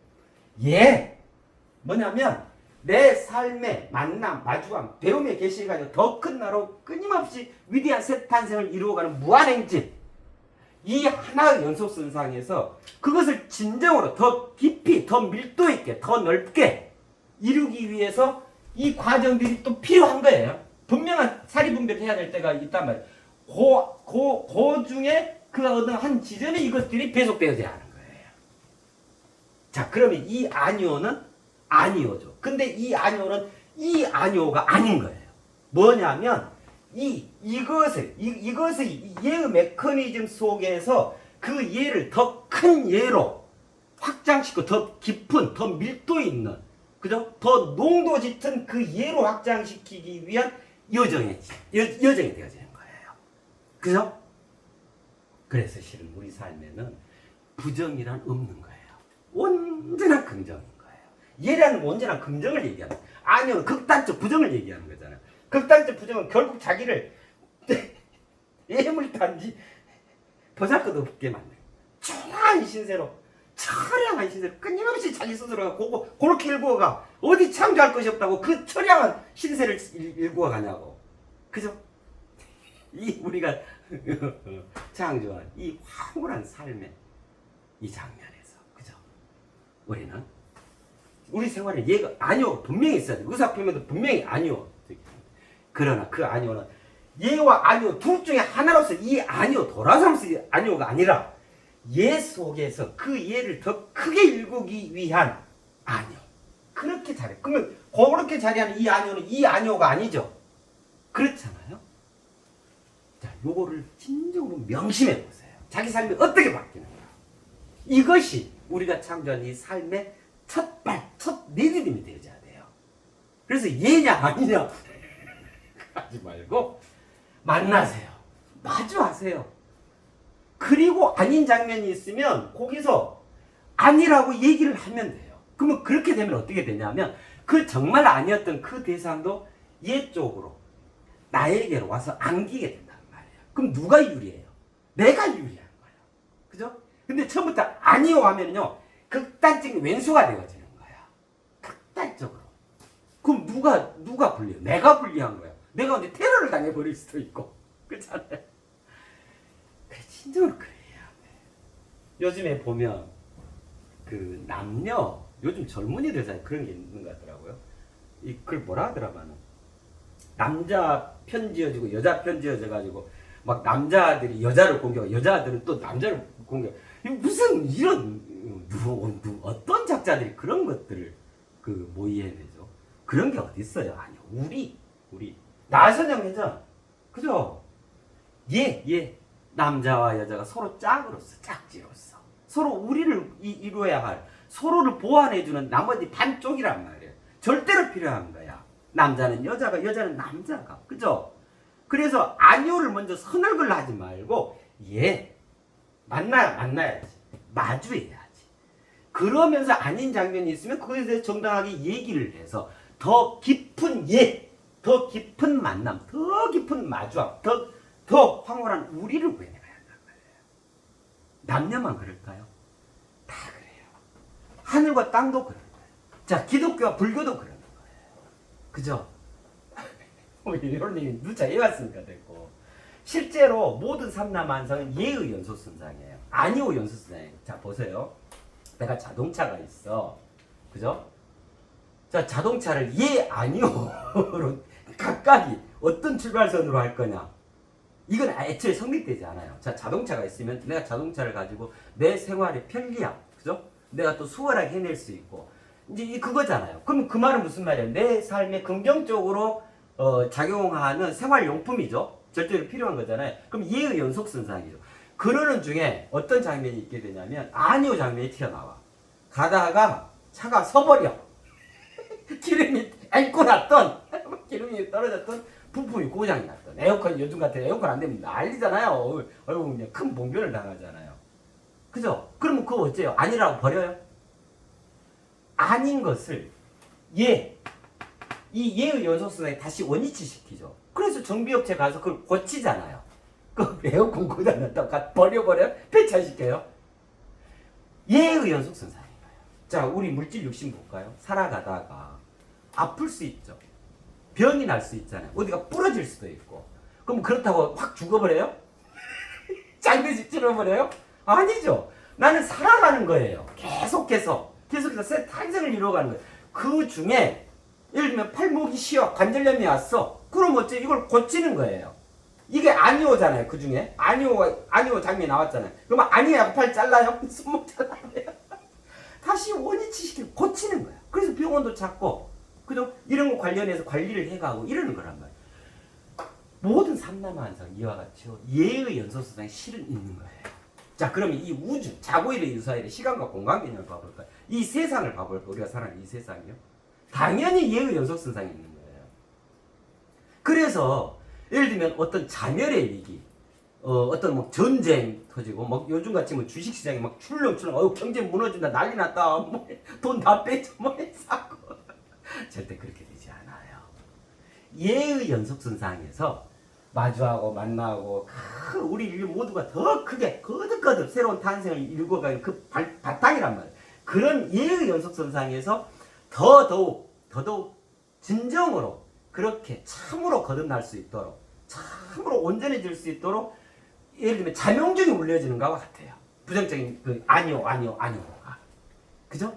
뭐냐면 내 삶의 만남, 마주함, 배움의 계시를 가지고 더 큰 나로 끊임없이 위대한 새 탄생을 이루어가는 무한행진, 이 하나의 연속선상에서 그것을 진정으로 더 깊이, 더 밀도 있게, 더 넓게 이루기 위해서 이 과정들이 또 필요한 거예요. 분명한 사리분별을 해야 될 때가 있단 말이에요. 그 중에 그 어느 한 지점에 이것들이 배속되어야 하는 거예요. 자, 그러면 이 아니오는 아니오죠. 근데 이 아니오는 이 아니오가 아닌 거예요. 뭐냐면 이것을 예의 메커니즘 속에서 그 예를 더 큰 예로 확장시키고 더 깊은, 더 밀도 있는, 그죠? 더 농도 짙은 그 예로 확장시키기 위한 여정이 되어지는 거예요. 그죠? 그래서 실은 우리 삶에는 부정이란 없는 거예요. 언제나 긍정인 거예요. 예라는 언제나 긍정을 얘기하는 거예요. 아니요, 극단적 부정을 얘기하는 거잖아요. 극단적 부정은 결국 자기를 예물단지 보잘것없게 만든 초라한 신세로 처량한 신세를 끊임없이 자기 스스로가 그렇게 일구어가. 어디 창조할 것이 없다고 그 처량한 신세를 일구어 가냐고. 그죠? 이 우리가 창조한 이 황홀한 삶의 이 장면에서, 그죠? 우리는 우리 생활에 얘가 아니오 분명히 있어야 돼. 의사 표현도 분명히 아니오. 그러나 그 아니오는 얘와 아니오 둘 중에 하나로서 이 아니오 돌아서면서 아니오가 아니라 얘 속에서 그 얘를 더 크게 일구기 위한 아니오. 그렇게 잘해. 그러면 그렇게 자리하는 이 아니오는 이 아니오가 아니죠. 그렇잖아요. 자, 요거를 진정으로 명심해 보세요. 자기 삶이 어떻게 바뀌는가. 이것이 우리가 창조한 이 삶의 첫 내디딤이 되어야 돼요. 그래서 얘냐 아니냐 하지 말고 만나세요. 마주하세요. 그리고 아닌 장면이 있으면 거기서 아니라고 얘기를 하면 돼요. 그러면 그렇게 되면 어떻게 되냐면 그 정말 아니었던 그 대상도 얘 쪽으로 나에게로 와서 안기게 된단 말이에요. 그럼 누가 유리해요? 내가 유리한 거예요. 그죠? 근데 처음부터 아니요 하면요 극단적인 왼수가 되어지는 거야. 극단적으로. 그럼 누가 불리해요? 내가 불리한 거야. 내가 근데 테러를 당해버릴 수도 있고. 그렇잖아요. 그래, 진정으로 그래야 돼. 요즘에 보면 그 남녀 요즘 젊은이들 사이에 그런 게 있는 것 같더라고요. 이 그걸 뭐라 하더라고요. 남자 편 지어지고 여자 편 지어져가지고 막 남자들이 여자를 공격하고 여자들은 또 남자를 공격. 무슨 이런 어떤 작자들이 그런 것들을 그 모의해내죠. 그런 게 어디 있어요? 아니 우리 나선영 회장 그죠? 남자와 여자가 서로 짝지로서 서로 우리를 이루어야 할 서로를 보완해주는 나머지 반쪽이란 말이에요. 절대로 필요한 거야. 남자는 여자가 여자는 남자가 그죠? 그래서 아니오를 먼저 선을 하지 말고 만나야지. 마주해야지. 그러면서 아닌 장면이 있으면 그것에 대해서 정당하게 얘기를 해서 더 깊은 더 깊은 만남, 더 깊은 마주함, 더 황홀한 우리를 구해내야 한단 말이에요. 남녀만 그럴까요? 다 그래요. 하늘과 땅도 그런 거예요. 자, 기독교와 불교도 그런 거예요. 그죠? 이런 얘기 누차 해왔으니까 됐고. 실제로 모든 삼라만상은 예의 연속선상이에요. 아니오 연속선상이에요. 자, 보세요. 내가 자동차가 있어. 그죠? 자, 자동차를 아니오로 각각이 어떤 출발선으로 할 거냐. 이건 애초에 성립되지 않아요. 자, 자동차가 있으면 내가 자동차를 가지고 내 생활의 편리함, 그죠? 내가 또 수월하게 해낼 수 있고. 이제 그거잖아요. 그럼 그 말은 무슨 말이에요? 내 삶에 긍정적으로 작용하는 생활용품이죠. 절대로 필요한 거잖아요. 그럼 얘의 연속선상이죠. 그러는 중에 어떤 장면이 있게 되냐면 아니오 장면이 튀어나와. 가다가 차가 서버려. 기름이 앵고 났던 기름이 떨어졌던 부품이 고장이 났던 에어컨 요즘 같은 에어컨 안 되면 난리잖아요. 얼굴 그냥 큰 봉변을 당하잖아요. 그죠? 그러면 그거 어째요? 아니라고 버려요? 아닌 것을 이 얘의 연속선상에 다시 원위치 시키죠. 그래서 정비업체 가서 그걸 고치잖아요. 그 에어컨 고장 났다고 버려버려요? 폐차시켜요? 얘의 연속선상인 거예요. 자, 우리 물질 육신 볼까요? 살아가다가 아플 수 있죠. 병이 날 수 있잖아요. 어디가 부러질 수도 있고. 그럼 그렇다고 확 죽어버려요? 장례식 치러버려요? 아니죠. 나는 살아가는 거예요. 계속해서 새 탄생을 이루어가는 거예요. 그 중에 예를 들면 팔목이 시어 관절염이 왔어. 그럼 어째 이걸 고치는 거예요. 이게 아니오잖아요. 그 중에 아니오 장면이 나왔잖아요. 그러면 아니야 팔 잘라요? 손목 잘라요? 다시 원위치 시키고 고치는 거야. 그래서 병원도 찾고 그죠? 이런 거 관련해서 관리를 해가고 이러는 거란 말이에요. 모든 삼라만상 이와 같이요. 예의 연속선상에 실은 있는 거예요. 자, 그러면 이 우주, 자고일의 유사일의 시간과 공간 개념을 봐볼까요? 이 세상을 봐볼까요? 우리가 사는 이 세상이요. 당연히 예의 연속선상에 있는 거예요. 그래서 예를 들면 어떤 자멸의 위기, 어떤 뭐 전쟁 터지고, 뭐 요즘 같이 뭐 주식시장이 막 출렁출렁, 경제 무너진다, 난리 났다, 뭐 돈 다 빼줘, 뭐 사고. 절대 그렇게 되지 않아요. 예의 연속선상에서 마주하고 만나고 우리 인류 모두가 더 크게 거듭거듭 새로운 탄생을 일궈가는 그 바탕이란 말이에요. 그런 예의 연속선상에서 더더욱 진정으로 그렇게 참으로 거듭날 수 있도록 참으로 온전해질 수 있도록 예를 들면 자명종이 울려지는 것과 같아요. 부정적인 그 아니오가 그죠?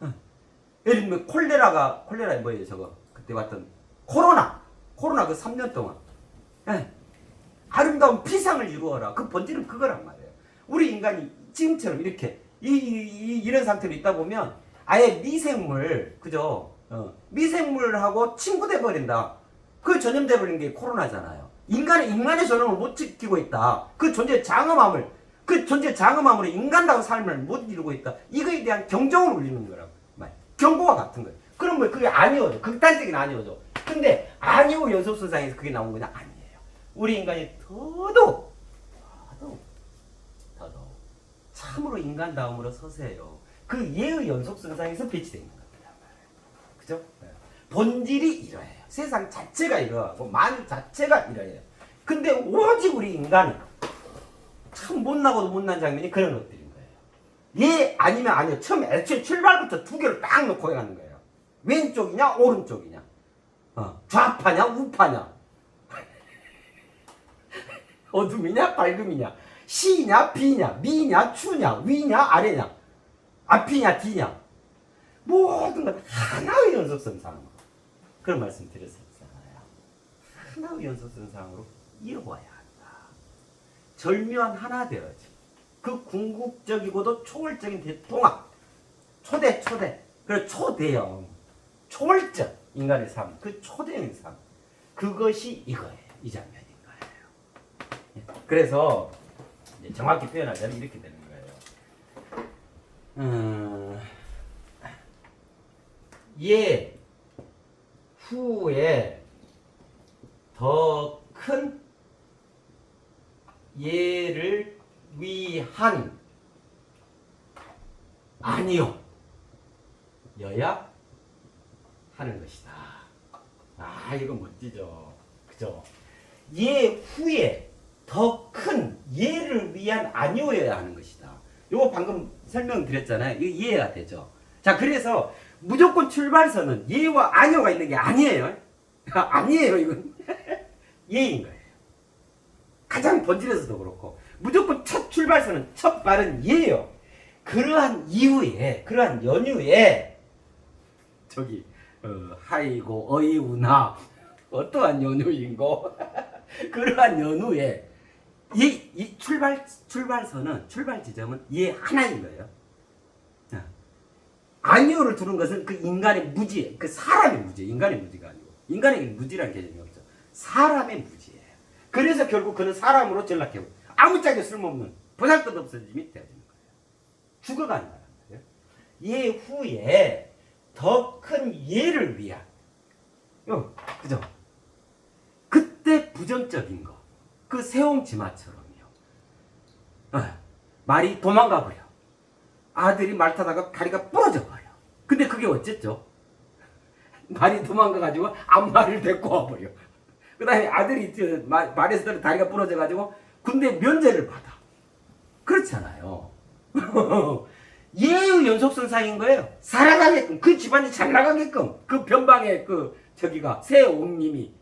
응. 예를 들면 콜레라 뭐예요 저거 그때 왔던 코로나 그 3년 동안 아름다운 피상을 이루어라. 그 본질은 그거란 말이에요. 우리 인간이 지금처럼 이렇게 이런 상태로 있다 보면 아예 미생물 그죠? 미생물하고 친구 돼버린다. 그 전염돼 버린 게 코로나잖아요. 인간의 전염을 못 지키고 있다. 그 존재의 장엄함으로 인간다운 삶을 못 이루고 있다. 이거에 대한 경종을 울리는 거라고. 경고와 같은 거예요. 그럼 뭐 그게 아니오죠. 극단적인 아니오죠. 근데 아니오 연속선상에서 그게 나온 거냐? 아니에요. 우리 인간이 더더욱 참으로 인간다움으로 서세요. 그 예의 연속선상에서 배치되어 있는 겁니다. 그죠? 본질이 이러해요. 세상 자체가 이러하고 만유 자체가 이러해요. 근데 오직 우리 인간은 참 못나고도 못난 장면이 그런 것들인 거예요. 예 아니면 아니요. 애초에 출발부터 두 개를 딱 놓고 가는 거예요. 왼쪽이냐 오른쪽이냐 좌파냐 우파냐 어둠이냐 밝음이냐 시냐 비냐 미냐 추냐 위냐 아래냐 앞이냐 뒤냐 모든 것 하나의 연속선상으로 그런 말씀 드렸었잖아요. 하나의 연속선상으로 이어와야 한다. 절묘한 하나 되어지. 그 궁극적이고도 초월적인 대통합 초대 그리고 초대형 초월적 인간의 삶 그 초대형의 삶 그것이 이거예요. 이 장면인 거예요. 그래서 이제 정확히 표현하자면 이렇게 되는 거예요. 예 후에 더 큰 예를 위한 아니요 여야 하는 것이다. 이거 멋지죠. 그죠? 예 후에 더 큰 예를 위한 아니오여야 하는 것이다. 요거 방금 설명드렸잖아요. 이거 이해가 되죠? 자, 그래서 무조건 출발선은 예와 아니오가 있는 게 아니에요. 아니에요, 이건. 예인 거예요. 가장 본질에서도 그렇고. 무조건 첫 출발선은 첫 발은 예예요. 그러한 이후에, 그러한 연휴에, 하이고, 어이구나. 어떠한 연휴인고. 그러한 연휴에, 이 출발선은, 출발 지점은 예 하나인 거예요. 아니오를 두는 것은 그 인간의 무지, 그 사람의 무지, 인간의 무지가 아니고 인간에게 무지라는 개념이 없죠. 사람의 무지예요. 그래서 결국 그는 사람으로 전락해요. 아무짝에 쓸모없는 보잘것없어짐이 되어지는 거예요. 죽어가는 거란 말이에요. 예 후에 더 큰 예를 위한, 그죠? 그때 부정적인 거, 그 세옹지마처럼요. 말이 도망가 버려. 아들이 말 타다가 다리가 부러져 버려. 근데 그게 어쨌죠? 말이 도망가가지고 앞말을 데리고 와버려. 그 다음에 아들이 말에서 다리가 부러져가지고 군대 면제를 받아. 그렇잖아요. 예의 연속선상인 거예요. 살아가게끔, 그 집안이 잘 나가게끔, 그 변방에 새 옹님이.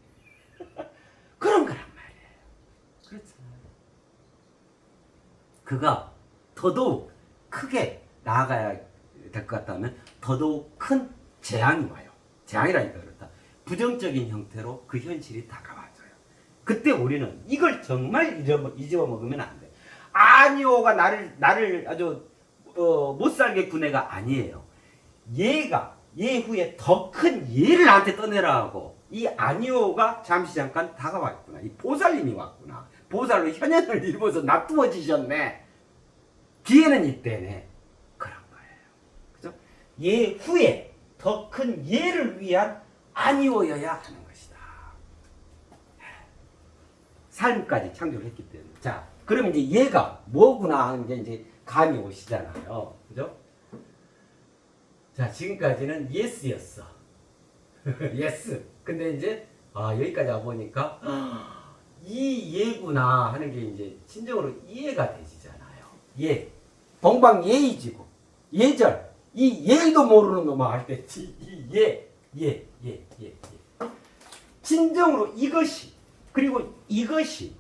그런 거란 말이에요. 그렇잖아요. 그가 더더욱 크게 나아가야 될 것 같다면 더더욱 큰 재앙이 와요. 재앙이라니까 그렇다. 부정적인 형태로 그 현실이 다가와줘요. 그때 우리는 이걸 정말 잊어 먹으면 안 돼. 아니오가 나를 아주 못 살게 구내가 아니에요. 얘 후에 더 큰 얘를 나한테 떠내라 하고 이 아니오가 잠시 잠깐 다가왔구나. 이 보살님이 왔구나. 보살로 현현을 입어서 놔두어지셨네. 뒤에는 있대네. 그런 거예요. 그죠? 예 후에 더 큰 예를 위한 아니오여야 하는 것이다. 삶까지 창조를 했기 때문에. 자, 그러면 이제 얘가 뭐구나 하는 게 이제 감이 오시잖아요. 그죠? 자, 지금까지는 예스였어. 예스. 근데 이제, 여기까지 와보니까, 이 예구나 하는 게 이제 친정으로 이해가 되시잖아요. 예. 동방예의지고 예절. 이 예도 모르는 놈아 할 때 이 예. 진정으로 이것이 그리고 이것이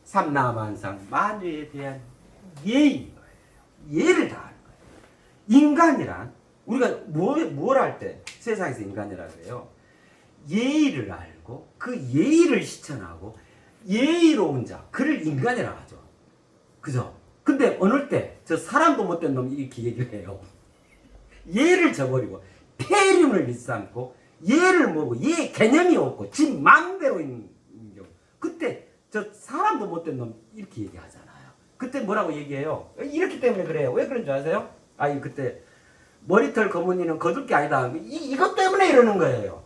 삼라만상 만유에 대한 예인 거예요. 예를 다하는 거예요. 인간이란 우리가 뭘 할 때 세상에서 인간이라 그래요. 예의를 알고 그 예의를 실천하고 예의로운 자 그를 인간이라 하죠. 그죠? 근데 어느 때 저 사람도 못된 놈이 이렇게 얘기를 해요. 예를 저버리고 폐륜을 일삼고 예를 모르고 예 개념이 없고 지 마음대로 있는 경우 그때 저 사람도 못된 놈 이렇게 얘기하잖아요. 그때 뭐라고 얘기해요? 이렇기 때문에 그래요. 왜 그런 줄 아세요? 아니 그때 머리털 거머니는 거둘 게 아니다. 이것 때문에 이러는 거예요.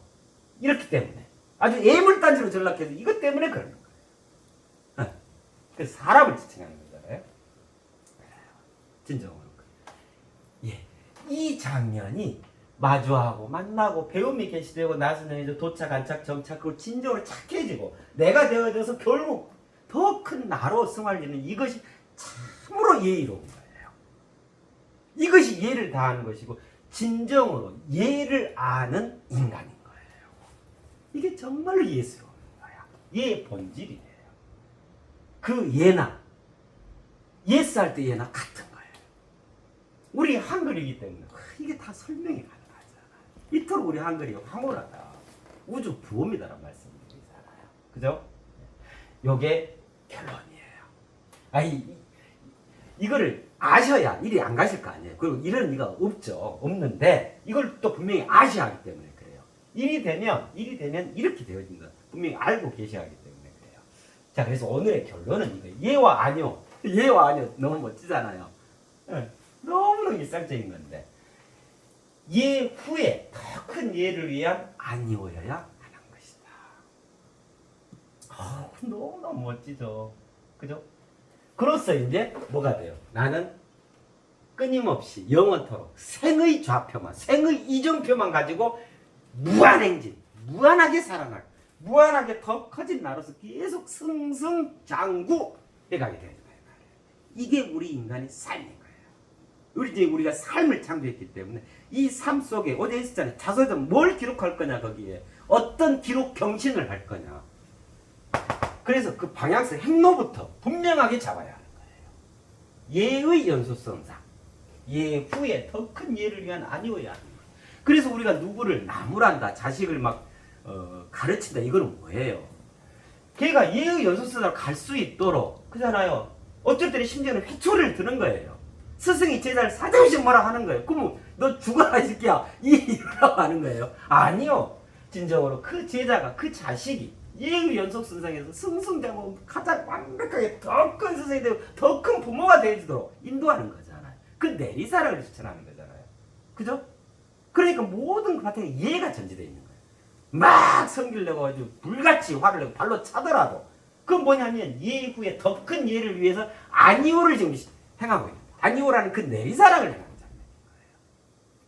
이렇기 때문에 아주 애물단지로 전락해서 이것 때문에 그러는 거예요. 그래서 사람을 지칭하는 거잖아요. 진정으로. 예, 이 장면이 마주하고 만나고 배움이 개시되고 나서는 이제 도착 안착 정착 그리고 진정으로 착해지고 내가 되어져서 결국 더 큰 나로 승화되는 이것이 참으로 예의로운 거예요. 이것이 예를 다하는 것이고 진정으로 예를 아는 인간인 거예요. 이게 정말로 예스러운 거야. 예의 본질이에요. 그 예나 예스 할 때 예나 같은 거예요. 우리 한글이기 때문에 이게 다 설명이 가능하잖아요. 이토록 우리 한글이 황홀하다. 우주 부엄이다라는 말씀드리잖아요. 그죠? 요게 결론이에요. 이거를 아셔야 일이 안 가실 거 아니에요. 그리고 이런 리가 없는데 이걸 또 분명히 아셔야 하기 때문에 그래요. 일이 되면 이렇게 되어진다. 분명히 알고 계셔야 하기 때문에 그래요. 자, 그래서 오늘의 결론은 이거예요. 예와 아니요. 예와 아니요. 너무 멋지잖아요. 네. 너무너무 일상적인 건데 예 후에 더 큰 예를 위한 아니오여야 하는 것이다. 너무너무 멋지죠. 그죠? 그로써 이제 뭐가 돼요? 나는 끊임없이 영원토록 생의 좌표만 생의 이정표만 가지고 무한행진 무한하게 살아나고 무한하게 더 커진 나로서 계속 승승장구 해가게 되는 거예요. 이게 우리 인간의 삶인 거예요. 우리가 삶을 창조했기 때문에 이 삶 속에 어제 했었잖아요. 자서전 뭘 기록할 거냐 거기에 어떤 기록 경신을 할 거냐. 그래서 그 방향성 행로부터 분명하게 잡아야 하는 거예요. 예의 연속성상 예 후에 더 큰 예를 위한 아니어야 하는 거예요. 그래서 우리가 누구를 나무란다 자식을 막 가르친다 이거는 뭐예요? 걔가 예의 연속성으로 갈 수 있도록 그잖아요. 어쩔 때는 심지어는 회초리를 드는 거예요. 스승이 제자를 사정씩 뭐라 하는 거예요. 그러면 너 죽어라 이 새끼야 이러라고 하는 거예요. 아니요. 진정으로 그 제자가 그 자식이 예의 연속선상에서 승승장구 가장 완벽하게 더 큰 스승이 되고 더 큰 부모가 되도록 인도하는 거잖아요. 그 내리사랑을 추천하는 거잖아요. 그죠? 그러니까 모든 그 바탕에 예가 전제되어 있는 거예요. 막 성기를 내고 아주 불같이 화를 내고 발로 차더라도 그건 뭐냐면 예 후에 더 큰 예를 위해서 아니오를 지금 행하고 있는 거예요. 아니오라는 그 내리사랑을 행하는 장면인 거예요.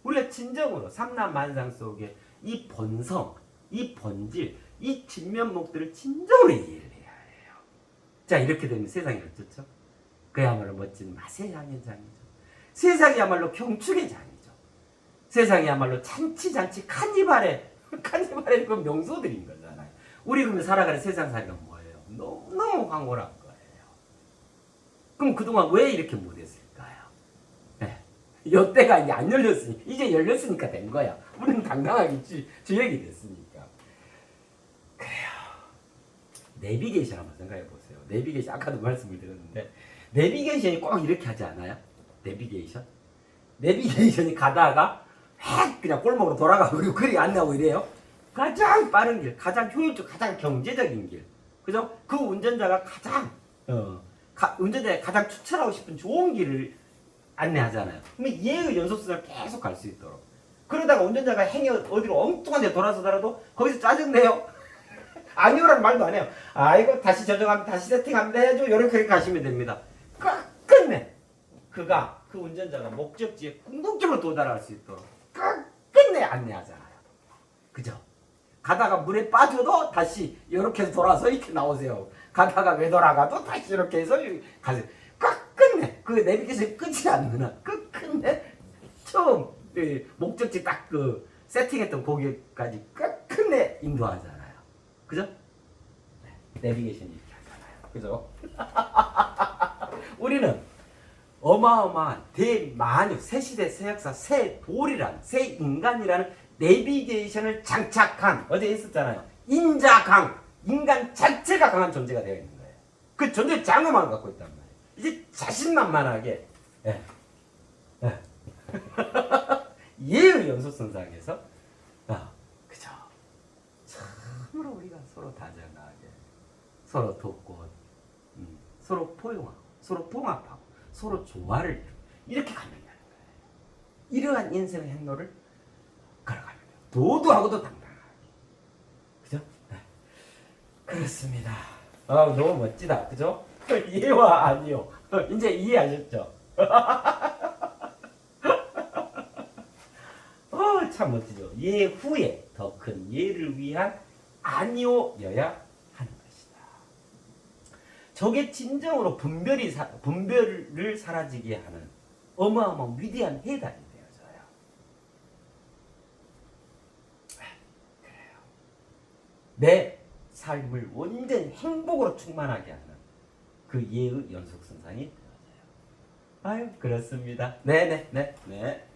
우리가 진정으로 삼라만상 속에 이 본성, 이 본질, 이 진면목들을 진정으로 이해를 해야 해요. 자, 이렇게 되면 세상이 어떻죠? 그야말로 멋진 맛의 향의 장이죠. 세상이야말로 경축의 장이죠. 세상이야말로 잔치 카니발의 그 명소들인 거잖아요. 우리 그러면 살아가는 세상살이가 뭐예요? 너무 황홀한 거예요. 그럼 그동안 왜 이렇게 못했을까요? 네. 이때가 이제 안 열렸으니까 이제 열렸으니까 된 거야. 우리는 당당하게 주역이 됐으니까. 그래요. 내비게이션 한번 생각해 보세요. 내비게이션 아까도 말씀을 드렸는데 내비게이션이 꼭 이렇게 하지 않아요? 내비게이션이 가다가 획 그냥 골목으로 돌아가고 그리고 그리 안나고 이래요. 가장 빠른 길, 가장 효율적, 가장 경제적인 길. 그죠? 그 운전자가 운전자가 가장 추천하고 싶은 좋은 길을 안내하잖아요. 그러면 예의 연속선을 계속 갈 수 있도록. 그러다가 운전자가 행여 어디로 엉뚱한 데 돌아서더라도 거기서 짜증내요. 아니오라는 말도 안 해요. 이거 다시 조정합니다. 다시 세팅합니다. 해야죠. 이렇게 가시면 됩니다. 끝내. 그 운전자가 목적지에 궁극적으로 도달할 수 있도록 끝내 안내하잖아요. 그죠? 가다가 물에 빠져도 다시 이렇게 해서 돌아서 이렇게 나오세요. 가다가 외돌아가도 다시 이렇게 해서 가세요. 끝끝내 그 내비게이션 끝이 안 나나 끝끝내 처음 목적지 딱 그 세팅했던 거기까지 끝끝내 인도하잖아요. 그죠? 내비게이션 이렇게 하잖아요. 그죠? 우리는 어마어마한 대만유 새시대 새역사 새돌이란 새인간이라는 내비게이션을 장착한 어제 있었잖아요. 인자강 인간 자체가 강한 존재가 되어 있는 거예요. 그 존재 장엄함을 갖고 있단 말이에요. 이제 자신만만하게 예의 연속선상에서 그죠? 참으로 우리가 서로 다정하게 서로 돕고 서로 포용하고 서로 봉합하고 서로 조화를 이루고 이렇게 가면 되는 거예요. 이러한 인생의 행로를 걸어가면 돼요. 도도하고도 당당하게. 그죠? 네. 그렇습니다. 너무 멋지다. 그죠? 이해와 아니요. 이제 이해하셨죠? 참 멋지죠. 예 후에 더 큰 예를 위한 아니오여야 하는 것이다. 저게 진정으로 분별을 사라지게 하는 어마어마한 위대한 해답이 되어져요. 그래요. 내 삶을 완전 행복으로 충만하게 하는 그 예의 연속선상이 되어져요. 아유 그렇습니다. 네네.